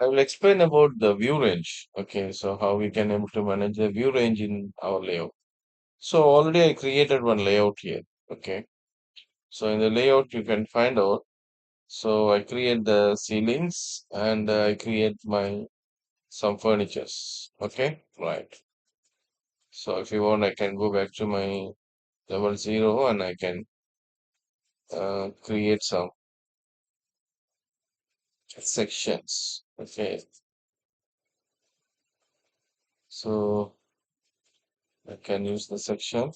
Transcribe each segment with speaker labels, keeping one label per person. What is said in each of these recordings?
Speaker 1: I will explain about the view range. Okay, so how we can able to manage the view range in our layout. So already I created one layout here. Okay, so in the layout you can find out. So I create the ceilings and I create my some furnitures. Okay, right. So if you want, I can go back to my level 0 and I can create some sections. Okay, so I can use the section.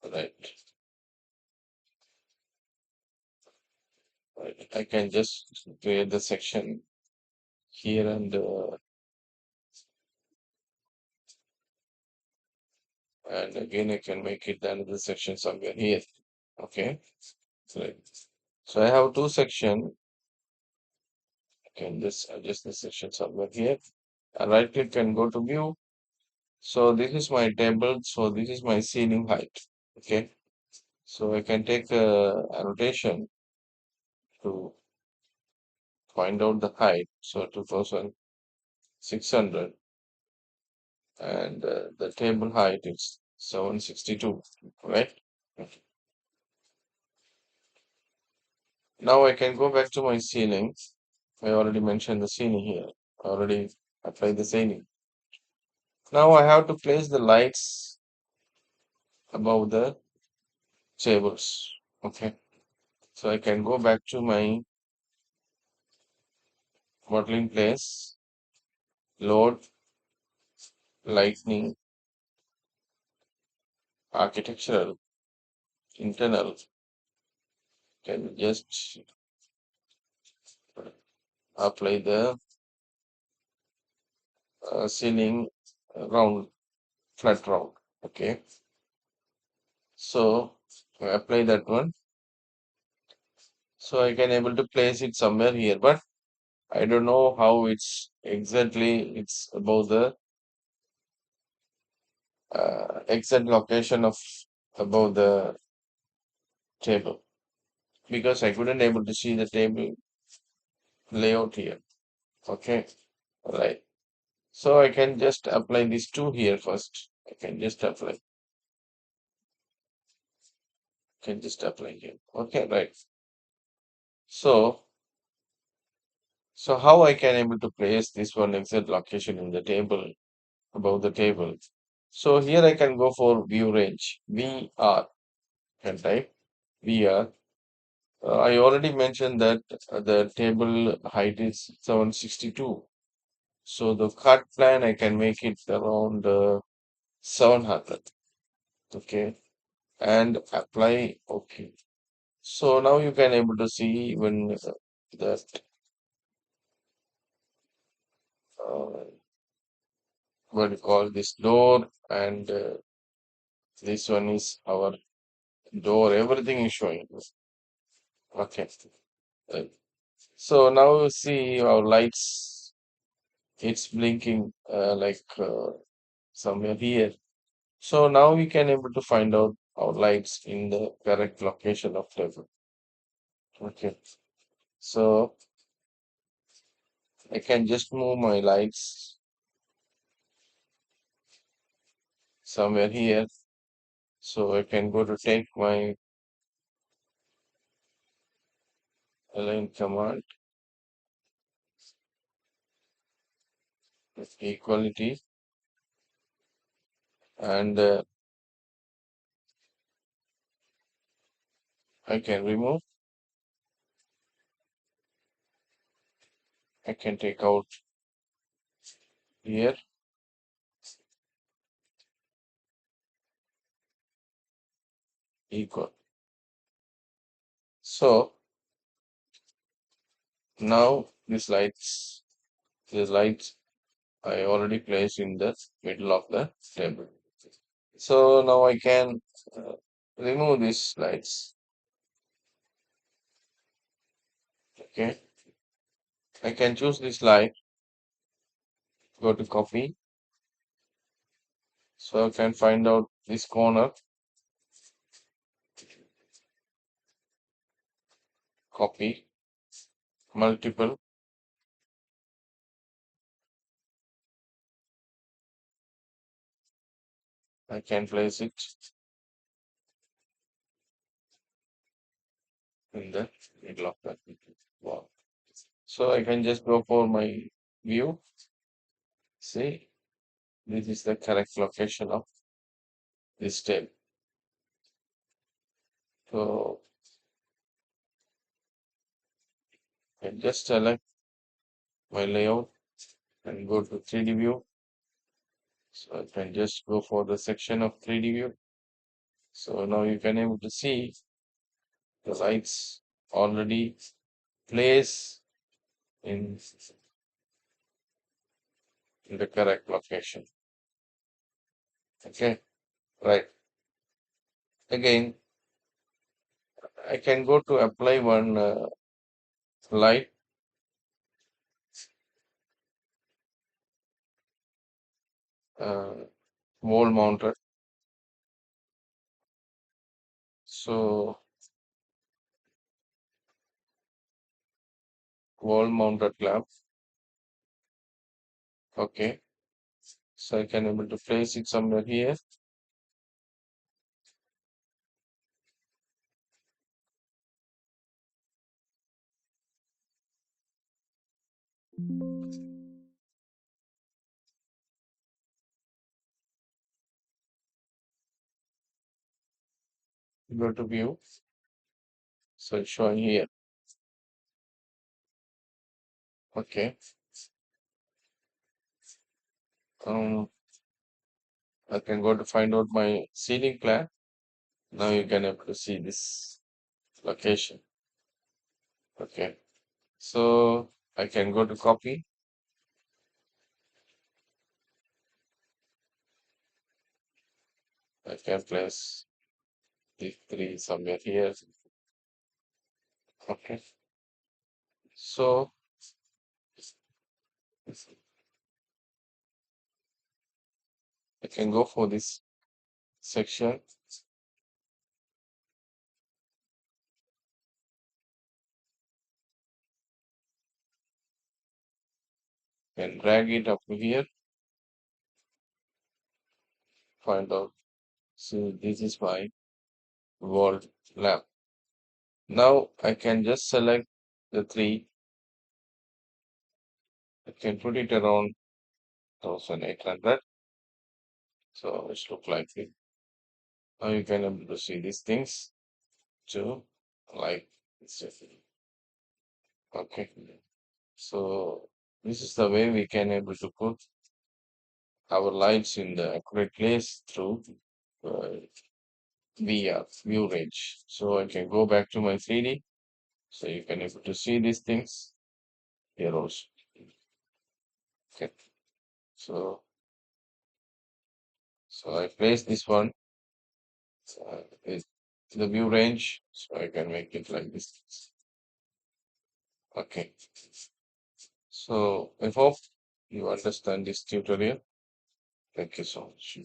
Speaker 1: Right, right. I can just create the section here and again I can make it another section somewhere here. Okay, right. So I have two section. I can just adjust the section somewhere here. And right click and go to view. So this is my table. So this is my ceiling height. Okay. So I can take a annotation to find out the height. So 2600 and the table height is 762. Right. Now I can go back to my ceiling. I already mentioned the ceiling here. I already applied the ceiling. Now I have to place the lights above the tables. Okay. So I can go back to my modeling place, load, lightning, architectural, internal. Can just apply the ceiling round, flat round. Okay. So I apply that one. So I can able to place it somewhere here, but I don't know how it's exactly it's about the exact location of above the table because I couldn't able to see the table layout here. Okay, right. So I can just apply these two here first. I can just apply. Can just apply here. Okay, right. So how I can able to place this one exact location in the table above the table. So here I can go for view range. VR can type VR. I already mentioned that the table height is 762. So the cut plan, I can make it around 700. Okay. And apply. Okay. So now you can able to see when that uh, what you call this door and this one is our door. Everything is showing. Okay. Right. So now you see our lights. It's blinking like somewhere here. So now we can able to find out our lights in the correct location of table. Okay. So I can just move my lights somewhere here. So I can go to take my align command, equality, and I can remove. I can take out here, equal. So now these lights I already placed in the middle of the table. So now I can uh, remove these lights. Okay, I can choose this light, go to copy, so I can find out this corner, copy multiple. I can place it in the middle of that wall. So I can just go for my view. See, this is the correct location of this table. So I just select my layout and go to 3D view. So I can just go for the section of 3D view. So now you can able to see the lights already placed in the correct location. Okay, right. Again, I can go to apply one light, uh, wall mounted. So wall mounted lamp. Okay, so I can able to place it somewhere here. Go to view. So it's showing here. Okay. Um, I can go to find out my ceiling plan. Now you can able to see this location. Okay. So I can go to copy. I can place the three somewhere here. Okay. So I can go for this section and drag it up to here. Find out. So this is my wall lamp. Now I can just select the three. I can put it around 1800. So it's look like it. Now you can able to see these things too, like this. Okay. So this is the way we can able to put our lights in the accurate place through uh, VR view range. So I can go back to my 3D. So you can able to see these things here also. Okay. So I place this one is the view range. So I can make it like this. Okay. So I hope you understand this tutorial. Thank you so much.